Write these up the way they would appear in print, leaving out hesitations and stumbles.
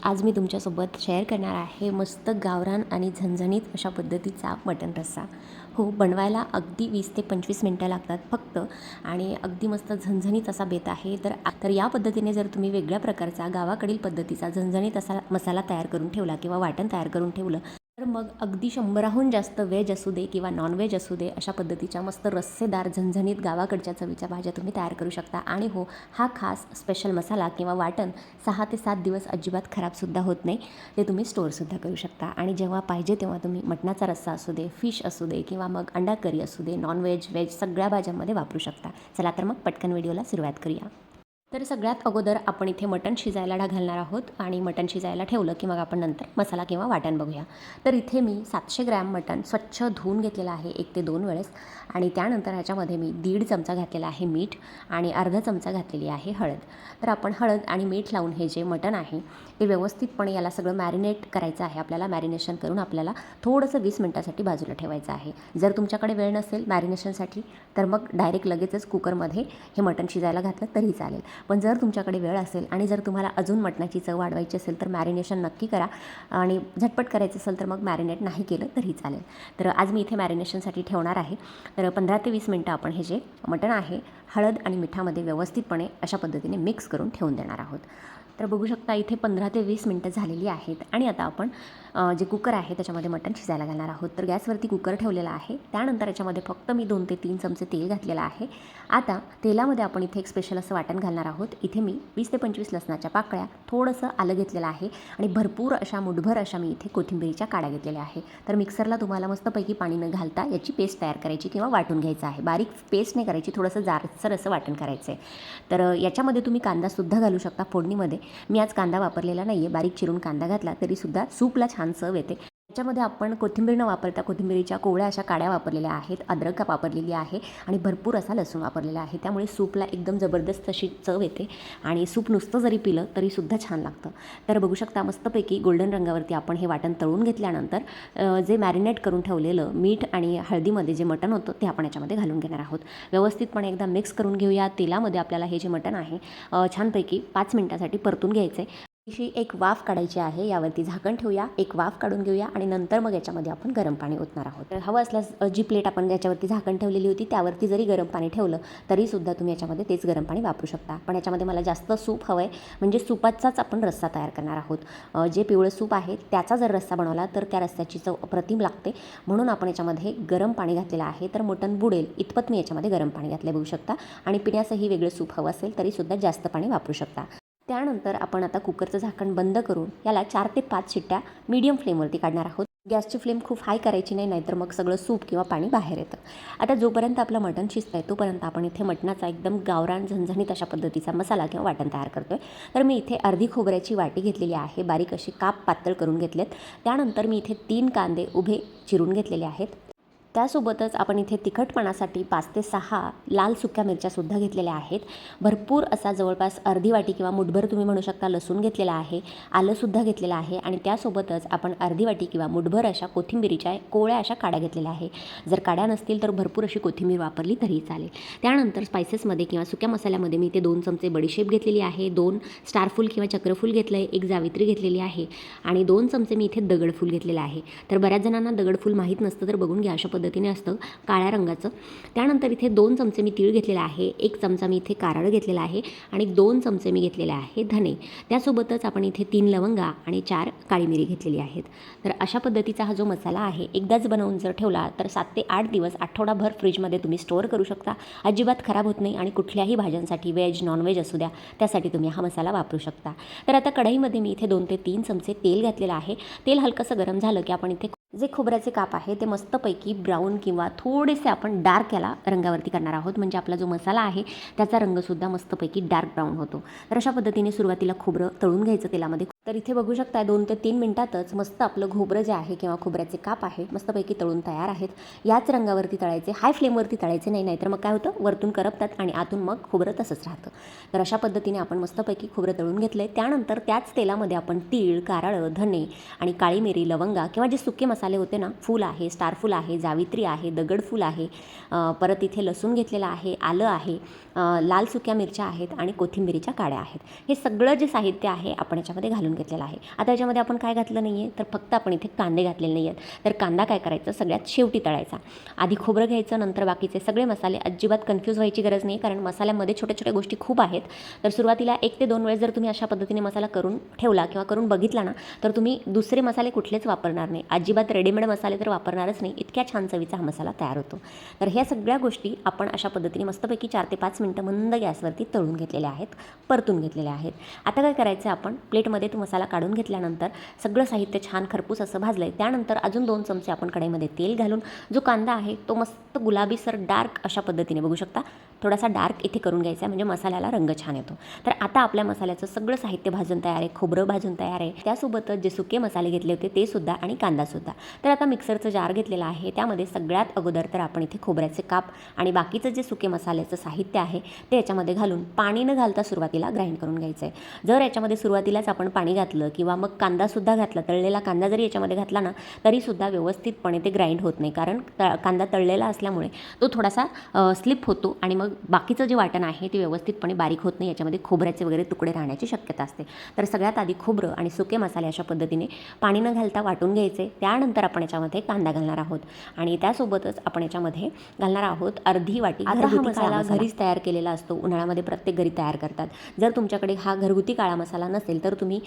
आज मी तुमच्यासोबत शेअर करणार आहे मस्त गावरान आणि झणझणीत अशा पद्धतीचा मटण रस्सा. हो, बनवायला अगदी 20 ते 25 मिनटं लागतात फक्त आणि अगदी मस्त झणझणीत असा बेत आहे. तर या पद्धतीने जर तुम्ही वेगळ्या प्रकारचा गावाकडील पद्धतीचा झणझणीत असा मसाला तयार करून ठेवला किंवा वाटण तयार करून ठेवलं तर मग अगदी 100हून जास्त व्हेज असू दे किंवा नॉन व्हेज असू दे अशा पद्धतीच्या मस्त रस्सेदार झणझणीत गावाकडच्या चवीच्या भाज्या तुम्ही तयार करू शकता. आणि हो, हा खास स्पेशल मसाला किंवा वाटण 6 ते 7 दिवस अजिबात खराबसुद्धा होत नाही. ते तुम्ही स्टोअरसुद्धा करू शकता आणि जेव्हा पाहिजे तेव्हा तुम्ही मटणाचा रस्सा असू दे, फिश असू दे किंवा मग अंडा करी असू दे, नॉन व्हेज व्हेज सगळ्या भाज्यांमध्ये वापरू शकता. चला तर मग पटकन व्हिडिओला सुरुवात करूया. तर सगळ्यात अगोदर आपण इथे मटण शिजायला घालणार आहोत आणि मटण शिजायला ठेवलं की मग आपण नंतर मसाला किंवा वाटण बघूया. तर इथे मी 700 ग्रॅम मटण स्वच्छ धुवून घेतलेलं आहे 1 ते 2 वेळेस आणि त्यानंतर ह्याच्यामध्ये मी 1.5 चमचा घातलेला आहे मीठ आणि अर्धा चमचा घातलेली आहे हळद. तर आपण हळद आणि मीठ लावून हे जे मटण आहे ते व्यवस्थितपणे याला सगळं मॅरिनेट करायचं आहे. आपल्याला मॅरिनेशन करून आपल्याला थोडंसं 20 मिनटासाठी बाजूला ठेवायचं आहे. जर तुमच्याकडे वेळ नसेल मॅरिनेशनसाठी तर मग डायरेक्ट लगेचच कुकरमध्ये हे मटण शिजायला घातलं तरी चालेल. पण जर तुमच्याकडे वेळ असेल आणि जर तुम्हाला अजून मटणाची चव वाढवायची असेल तर मॅरिनेशन नक्की करा आणि झटपट करायचं असेल तर मग मॅरिनेट नाही केलं तरी चालेल. तर आज मी इथे मॅरिनेशनसाठी ठेवणार आहे. तर 15 ते 20 मिनटं आपण हे जे मटण आहे हळद आणि मिठामध्ये व्यवस्थितपणे अशा पद्धतीने मिक्स करून ठेवून देणार आहोत. तर बघू शकता इथे 15 ते 20 मिनटं झालेली आहेत आणि आता आपण जे कुकर आहे त्याच्यामध्ये मटण शिजायला घालणार आहोत. तर गॅसवरती कुकर ठेवलेला आहे. त्यानंतर याच्यामध्ये फक्त मी 2 ते 3 चमचे तेल घातलेलं आहे. आता तेलामध्ये आपण इथे एक स्पेशल असं वाटण घालणार आहोत. इथे मी 20 ते 25 लसणाच्या पाकळ्या, थोडंसं आलं घेतलेलं आहे आणि भरपूर अशा मुठभर अशा मी इथे कोथिंबीरीच्या काड्या घेतलेल्या आहे. तर मिक्सरला तुम्हाला मस्तपैकी पाणी न घालता याची पेस्ट तयार करायची किंवा वाटून घ्यायचं आहे. बारीक पेस्ट नाही करायची, थोडंसं जाडसर असं वाटण करायचं आहे. तर याच्यामध्ये तुम्ही कांदासुद्धा घालू शकता फोडणीमध्ये. मी आज कांदा वापरलेला नाही आहे. बारीक चिरून कांदा घातला तरीसुद्धा सूपला छान चव येते. त्याच्यामध्ये आपण कोथिंबीर न वापरता कोथिंबीरीच्या कोवळ्या अशा काड्या वापरलेल्या आहेत, अद्रक वापरलेली आहे आणि भरपूर असा लसूण वापरलेला आहे. त्यामुळे सूपला एकदम जबरदस्त अशी चव येते आणि सूप नुसतं जरी पिलं तरीसुद्धा छान लागतं. तर बघू शकता मस्तपैकी गोल्डन रंगावरती आपण हे वाटण तळून घेतल्यानंतर जे मॅरिनेट करून ठेवलेलं मीठ आणि हळदीमध्ये जे मटण होतं ते आपण याच्यामध्ये घालून घेणार आहोत. व्यवस्थितपणे एकदा मिक्स करून घेऊया. तेलामध्ये आपल्याला हे जे मटण आहे छानपैकी 5 मिनटासाठी परतून घ्यायचं आहे. अशी एक वाफ काढायची आहे. यावरती झाकण ठेवूया, एक वाफ काढून घेऊया आणि नंतर मग याच्यामध्ये आपण गरम पाणी ओतणार आहोत. तर हवं असल्यास जी प्लेट आपण याच्यावरती झाकण ठेवलेली होती त्यावरती जरी गरम पाणी ठेवलं तरीसुद्धा तुम्ही याच्यामध्ये तेच गरम पाणी वापरू शकता. पण याच्यामध्ये मला जास्त सूप हवं आहे, म्हणजे सुपाचाच आपण रस्सा तयार करणार आहोत. जे पिवळं सूप आहे त्याचा जर रस्सा बनवला तर त्या रस्स्याची चव अप्रतिम लागते. म्हणून आपण याच्यामध्ये गरम पाणी घातलेलं आहे. तर मटण बुडेल इतपत मी याच्यामध्ये गरम पाणी घातले बघू शकता आणि पिण्यासही वेगळं सूप हवं असेल तरीसुद्धा जास्त पाणी वापरू शकता. त्यानंतर आपण आता कुकरचं झाकण बंद करून याला 4 ते 5 शिट्ट्या मीडियम फ्लेमवरती काढणार आहोत. गॅसची फ्लेम खूप हाय करायची नाही, नाहीतर मग सगळं सूप किंवा पाणी बाहेर येतं. आता जोपर्यंत आपलं मटण शिजतं आहे तोपर्यंत आपण इथे मटणाचा एकदम गावरान झणझणीत अशा पद्धतीचा मसाला किंवा वाटण तयार करतो आहे. तर मी इथे अर्धी खोबऱ्याची वाटी घेतलेली आहे, बारीक अशी काप पातळ करून घेतलेत. त्यानंतर मी इथे 3 कांदे उभे चिरून घेतलेले आहेत. त्यासोबतच आपण इथे तिखटपणासाठी 5 ते 6 लाल सुक्या मिरच्यासुद्धा घेतलेल्या आहेत. भरपूर असा जवळपास अर्धी वाटी किंवा मुठभर तुम्ही म्हणू शकता लसूण घेतलेला आहे, आलंसुद्धा घेतलेलं आहे आणि त्यासोबतच आपण अर्धी वाटी किंवा मुठभर अशा कोथिंबीरीच्या कोवळ्या अशा काड्या घेतलेल्या आहे. जर काड्या नसतील तर भरपूर अशी कोथिंबीर वापरली तरी चालेल. त्यानंतर स्पायसेसमध्ये किंवा सुक्या मसाल्यामध्ये मी इथे 2 चमचे बडीशेप घेतलेली आहे, 2 स्टारफूल किंवा चक्रफूल घेतलं आहे, 1 जावित्री घेतलेली आहे आणि 2 चमचे मी इथे दगडफूल घेतलेलं आहे. तर बऱ्याच जणांना दगडफूल माहीत नसतं तर बघून घ्या, अशा पद्धतीने असतं काळ्या रंगाचं. त्यानंतर इथे 2 चमचे मी तीळ घेतलेला आहे, 1 चमचा मी इथे कारळ घेतलेला आहे आणि 2 चमचे मी घेतलेले आहे धने. त्यासोबतच आपण इथे 3 लवंगा आणि 4 काळी मिरी घेतलेली आहेत. तर अशा पद्धतीचा हा जो मसाला आहे एकदाच बनवून जर ठेवला तर 7 ते 8 दिवस आठवडाभर फ्रीजमध्ये तुम्ही स्टोअर करू शकता. अजिबात खराब होत नाही आणि कुठल्याही भाज्यांसाठी व्हेज नॉन व्हेज असू द्या त्यासाठी तुम्ही हा मसाला वापरू शकता. तर आता कढईमध्ये मी इथे 2 ते 3 चमचे तेल घातलेलं आहे. तेल हलकंसं गरम झालं की आपण इथे जे खोबऱ्याचे काप आहे ते मस्तपैकी ब्राऊन किंवा थोडेसे आपण डार्क याला रंगावरती करणार आहोत, म्हणजे आपला जो मसाला आहे त्याचा रंगसुद्धा मस्तपैकी डार्क ब्राऊन होतो. तर अशा पद्धतीने सुरुवातीला खोबरं तळून घ्यायचं तेलामध्ये. तर इथे बघू शकता 2 ते 3 मिनिटातच मस्त आपलं खोबरं जे आहे किंवा खोबऱ्याचे काप आहे मस्तपैकी तळून तयार आहेत. याच रंगावरती तळायचे, हाय फ्लेमवरती तळायचे नाही, नाहीतर मग काय होतं वरतून करपतात आणि आतून मग खोबरं तसंच राहतं. तर अशा पद्धतीने आपण मस्तपैकी खोबरं तळून घेतलं आहे. त्यानंतर त्याच तेलामध्ये आपण तीळ, कारळ, धने आणि काळी मिरी, लवंगा किंवा जे सुके मसाले होते ना, फूल आहे, स्टारफूल आहे, जावित्री आहे, दगडफूल आहे, परत इथे लसूण घेतलेला आहे, आलं आहे, लाल सुक्या मिरच्या आहेत आणि कोथिंबीरीच्या काड्या आहेत. हे सगळं जे साहित्य आहे आपण याच्यामध्ये घालून घालून घेतलेला आहे. आता याच्यामध्ये आपण काय घातलं नाही आहे, तर फक्त आपण इथे कांदे घातलेले नाही आहेत. तर कांदा काय करायचं, सगळ्यात शेवटी तळायचा. आधी खोबरं घ्यायचं, नंतर बाकीचे सगळे मसाले. अजिबात कन्फ्यूज व्हायची गरज नाही, कारण मसाल्यामध्ये छोट्या छोट्या गोष्टी खूप आहेत. तर सुरुवातीला 1 ते 2 वेळेस जर तुम्ही अशा पद्धतीने मसाला करून ठेवला किंवा करून बघितला ना, तर तुम्ही दुसरे मसाले कुठलेच वापरणार नाही. अजिबात रेडीमेड मसाले तर वापरणारच नाही. इतक्या छान चवीचा हा मसाला तयार होतो. तर ह्या सगळ्या गोष्टी आपण अशा पद्धतीने मस्तपैकी 4 ते 5 मिनटं मंद गॅसवरती तळून घेतलेल्या आहेत, परतून घेतलेल्या आहेत. आता काय करायचं, आपण प्लेटमध्ये तो मसाला काढून घेतल्यानंतर सगळं साहित्य छान खरपूस असं भाजलं आहे. त्यानंतर अजून 2 चमचे आपण कढईमध्ये तेल घालून जो कांदा आहे तो मस्त गुलाबीसर डार्क अशा पद्धतीने बघू शकता, थोडासा डार्क इथे करून घ्यायचा आहे, म्हणजे मसाल्याला रंग छान येतो. तर आता आपल्या मसाल्याचं सगळं साहित्य भाजून तयार आहे, खोबरं भाजून तयार आहे, त्यासोबतच जे सुके मसाले घेतले होते ते सुद्धा आणि कांदासुद्धा. तर आता मिक्सरचं जार घेतलेलं आहे, त्यामध्ये सगळ्यात अगोदर तर आपण इथे खोबऱ्याचे काप आणि बाकीचं जे सुके मसाल्याचं साहित्य आहे ते याच्यामध्ये घालून पाणी न घालता सुरुवातीला ग्राइंड करून घ्यायचं आहे. जर याच्यामध्ये सुरुवातीलाच आपण पाणी घातलं किंवा मग कांदासुद्धा घातला, तळलेला कांदा जरी याच्यामध्ये घातला ना, तरीसुद्धा व्यवस्थितपणे ते ग्राइंड होत नाही, कारण कांदा तळलेला असल्यामुळे तो थोडासा स्लिप होतो आणि मग बाकीचं जे वाटण आहे ते व्यवस्थितपणे बारीक होत नाही. याच्यामध्ये खोबऱ्याचे वगैरे तुकडे राहण्याची शक्यता असते. तर सगळ्यात आधी खोबरं आणि सुके मसाले अशा पद्धतीने पाणी न घालता वाटून घ्यायचे. त्यानंतर आपण याच्यामध्ये कांदा घालणार आहोत आणि त्यासोबतच आपण याच्यामध्ये घालणार आहोत अर्धी वाटी. आता हा मसाला घरीच तयार केलेला असतो, उन्हाळ्यामध्ये प्रत्येक घरी तयार करतात. जर तुमच्याकडे हा घरगुती काळा मसाला नसेल तर तुम्ही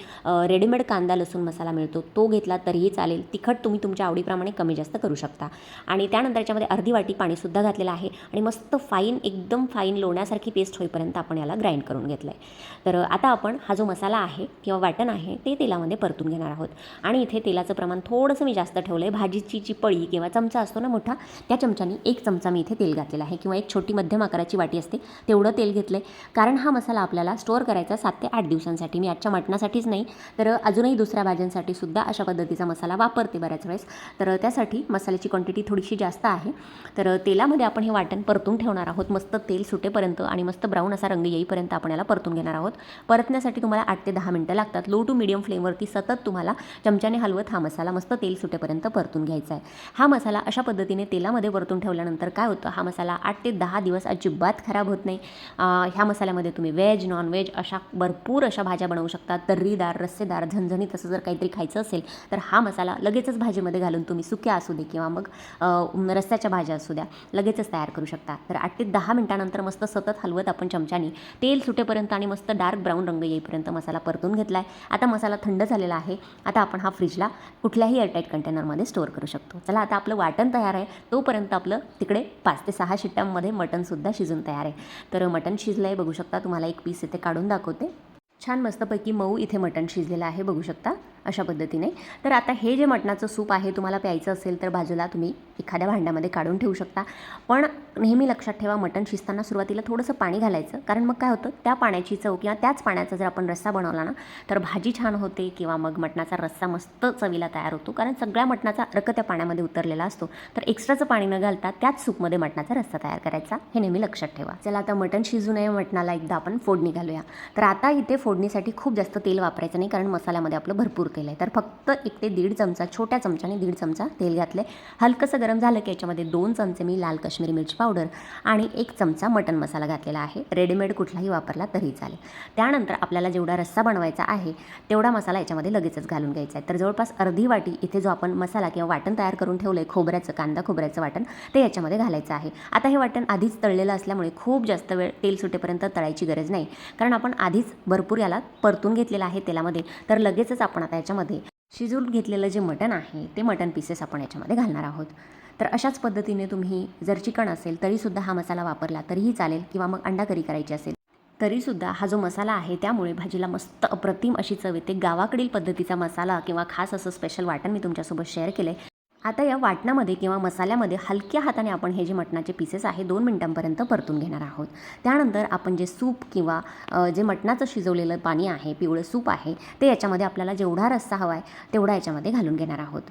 रेडीमेड कांदा लसूण मसाला मिळतो तो घेतला तरीही चालेल. तिखट तुम्ही तुमच्या आवडीप्रमाणे कमी जास्त करू शकता. आणि त्यानंतर याच्यामध्ये अर्धी वाटी पाणीसुद्धा घातलेलं आहे आणि मस्त फाईन, एकदम फाईन लोण्यासारखी पेस्ट होईपर्यंत आपण याला ग्राइंड करून घेतलं आहे. तर आता आपण हा जो मसाला आहे किंवा वाटण आहे ते तेलामध्ये परतून घेणार आहोत. आणि इथे तेलाचं प्रमाण थोडंसं मी जास्त ठेवलं आहे. भाजीची जी पळी किंवा चमचा असतो ना मोठा, त्या चमच्यानी 1 चमचा मी इथे तेल घातलेला आहे, किंवा एक छोटी मध्यम आकाराची वाटी असते तेवढं तेल घेतलं आहे. कारण हा मसाला आपल्याला स्टोअर करायचा 7 ते 8 दिवसांसाठी. मी आजच्या मटणासाठीच नाही तर अजूनही दुसऱ्या भाज्यांसाठी सुद्धा अशा पद्धतीचा मसाला वापरते बऱ्याच वेळेस. तर त्यासाठी मसाल्याची क्वांटिटी थोडीशी जास्त आहे. तर तेलामध्ये आपण हे वाटण परतून ठेवणार आहोत. मस्त तेल सुटेपर्यंत आणि मस्त ब्राऊन असा रंग येईपर्यंत आपण याला परतून घेणार आहोत. परतण्यासाठी तुम्हाला 8 ते 10 मिनटं लागतात. लो टू मीडियम फ्लेमवरती सतत तुम्हाला चमच्याने हलवत हा मसाला मस्त तेल सुटेपर्यंत परतून घ्यायचा आहे. हा मसाला अशा पद्धतीने तेलामध्ये परतून ठेवल्यानंतर काय होतं, हा मसाला 8 ते 10 दिवस अजिबात खराब होत नाही. ह्या मसाल्यामध्ये तुम्ही व्हेज, नॉन व्हेज अशा भरपूर अशा भाज्या बनवू शकता. तर्रीदार, रस्सेदार, झणझणीत असं जर काहीतरी खायचं असेल तर हा मसाला लगेचच भाजीमध्ये घालून तुम्ही सुक्या असू दे किंवा मग रस्स्याच्या भाज्या असू द्या लगेचच तयार करू शकता. तर 8 ते 10 मिनटानंतर मस्त सतत हलवत आपण चमच्यानी तेल सुटेपर्यंत आणि मस्त डार्क ब्राऊन रंग येईपर्यंत मसाला परतून घेतला आहे. आता मसाला थंड झालेला आहे. आता आपण हा फ्रीजला कुठल्याही एअरटाईट कंटेनरमध्ये स्टोअर करू शकतो. चला आता आपलं वाटण तयार आहे, तोपर्यंत आपलं तिकडे 5 ते 6 शिट्ट्यांमध्ये मटणसुद्धा शिजून तयार आहे. तर मटण शिजलं आहे बघू शकता. तुम्हाला एक पीस इथे काढून दाखवते. छान मस्तपैकी मऊ इथे मटण शिजलेलं आहे बघू शकता अशा पद्धतीने. तर आता हे जे मटणाचं सूप आहे तुम्हाला प्यायचं असेल तर बाजूला तुम्ही एखाद्या भांड्यामध्ये काढून ठेवू शकता. पण नेहमी लक्षात ठेवा, मटण शिजताना सुरुवातीला थोडंसं पाणी घालायचं, कारण मग काय होतं, त्या पाण्याची चव किंवा त्याच पाण्याचा जर आपण रस्सा बनवला ना तर भाजी छान होते किंवा मग मटणाचा रस्सा मस्त चवीला तयार होतो. कारण सगळ्या मटणाचा अर्क त्या पाण्यामध्ये उतरलेला असतो. तर एक्स्ट्राचं पाणी न घालता त्याच सूपमध्ये मटणाचा रस्सा तयार करायचा, हे नेहमी लक्षात ठेवा. चला आता मटण शिजू नये, मटणाला एकदा आपण फोडणी घालूया. तर आता इथे फोडणीसाठी खूप जास्त तेल वापरायचं नाही, कारण मसाल्यामध्ये आपलं भरपूर तेल आहे. तर फक्त 1 ते 1.5 चमचा, छोट्या चमच्याने 1.5 चमचा तेल घातले. हलकंसं गरम झालं की याच्यामध्ये 2 चमचे मी लाल काश्मीरी मिरची पावडर आणि 1 चमचा मटण मसाला घातलेला आहे. रेडीमेड कुठलाही वापरला तरी चालेल. त्यानंतर आपल्याला जेवढा रस्सा बनवायचा आहे तेवढा मसाला याच्यामध्ये लगेचच घालून घ्यायचा आहे. तर जवळपास अर्धी वाटी इथे जो आपण मसाला किंवा वाटण तयार करून ठेवलं आहे, खोबऱ्याचं, कांदा खोबऱ्याचं वाटण, ते याच्यामध्ये घालायचं आहे. आता हे वाटण आधीच तळलेलं असल्यामुळे खूप जास्त वेळ तेल सुटेपर्यंत तळायची गरज नाही, कारण आपण आधीच भरपूर याला परतून घेतलेलं आहे तेलामध्ये. तर लगेचच आपण आता याच्यामध्ये शिजवून घेतलेलं जे मटण आहे ते मटण पीसेस आपण याच्यामध्ये घालणार आहोत. तर अशाच पद्धतीने तुम्ही जर चिकन असेल तरीसुद्धा हा मसाला वापरला तरीही चालेल, किंवा मग अंडा करी करायची असेल तरीसुद्धा हा जो मसाला आहे त्यामुळे भाजीला मस्त अप्रतिम अशी चव येते. गावाकडील पद्धतीचा मसाला किंवा खास असं स्पेशल वाटण मी तुमच्यासोबत शेअर केलं आहे. आता या वाटणामध्ये किंवा मसाल्यामध्ये हलक्या हाताने आपण हे जे मटणाचे पीसेस आहे 2 मिनिटांपर्यंत परतून घेणार आहोत. त्यानंतर आपण जे सूप किंवा जे मटणाचं शिजवलेलं पाणी आहे, पिवळं सूप आहे, ते याच्यामध्ये आपल्याला जेवढा रस्सा हवा आहे तेवढा याच्यामध्ये घालून घेणार आहोत.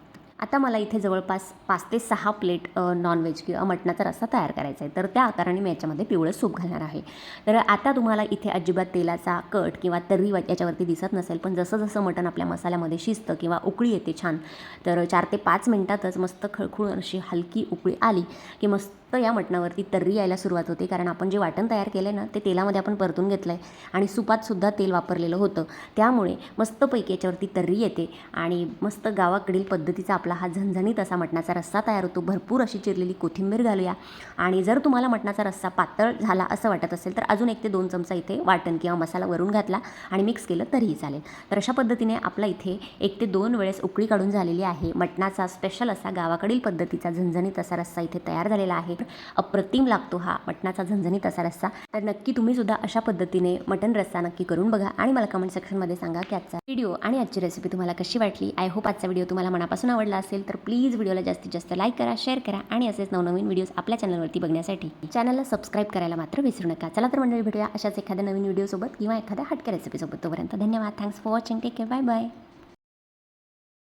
आता मला इथे जवळपास 5 ते 6 प्लेट नॉनव्हेज किंवा मटणाचा रस्सा तयार करायचा आहे. तर त्या आकाराने मी याच्यामध्ये पिवळं सूप घालणार आहे. तर आता तुम्हाला इथे अजिबात तेलाचा कट किंवा तर्री याच्यावरती दिसत नसेल, पण जसं जसं मटण आपल्या मसाल्यामध्ये शिजतं किंवा उकळी येते छान, तर 4 ते 5 मिनटातच मस्त खळखळून अशी हलकी उकळी आली की मस्त मस्त या मटणावरती तर्री यायला सुरुवात होते, कारण आपण जे वाटण तयार केलं आहे ना ते तेलामध्ये आपण परतून घेतलं आहे आणि सुपातसुद्धा तेल वापरलेलं होतं, त्यामुळे मस्तपैकी याच्यावरती तर्री येते आणि मस्त गावाकडील पद्धतीचा आपला हा झणझणीत असा मटणाचा रस्सा तयार होतो. भरपूर अशी चिरलेली कोथिंबीर घालूया आणि जर तुम्हाला मटणाचा रस्सा पातळ झाला असं वाटत असेल तर अजून 1 ते 2 चमचा इथे वाटण किंवा मसाला वरून घातला आणि मिक्स केलं तरीही चालेल. तर अशा पद्धतीने आपला इथे 1 ते 2 वेळेस उकळी काढून झालेली आहे. मटणाचा स्पेशल असा गावाकडील पद्धतीचा झणझणीत असा रस्सा इथे तयार झालेला आहे. अप्रतिम लागतो हा मटणाचा झणझणीत असा रस्सा. तर नक्की तुम्ही सुद्धा अशा पद्धतीने मटण रस्सा नक्की करून बघा आणि मला कमेंट सेक्शनमध्ये सांगा की आजचा व्हिडिओ आणि आजची रेसिपी तुम्हाला कशी वाटली. आय होप आजचा व्हिडिओ तुम्हाला मनापासून आवडला असेल तर प्लीज व्हिडिओला जास्तीत जास्त लाईक करा, शेअर करा आणि असेच नवनवीन व्हिडिओज आपल्या चॅनलवरती बघण्यासाठी चॅनलला सबस्क्राईब करायला मात्र विसरू नका. चला तर मंडळी, भेटूया अशाच एखाद्या नवीन व्हिडिओसोबत किंवा एखाद्या हटक्या रेसिपीसोबत. तोपर्यंत धन्यवाद. Thanks for watching. Take care. Bye bye.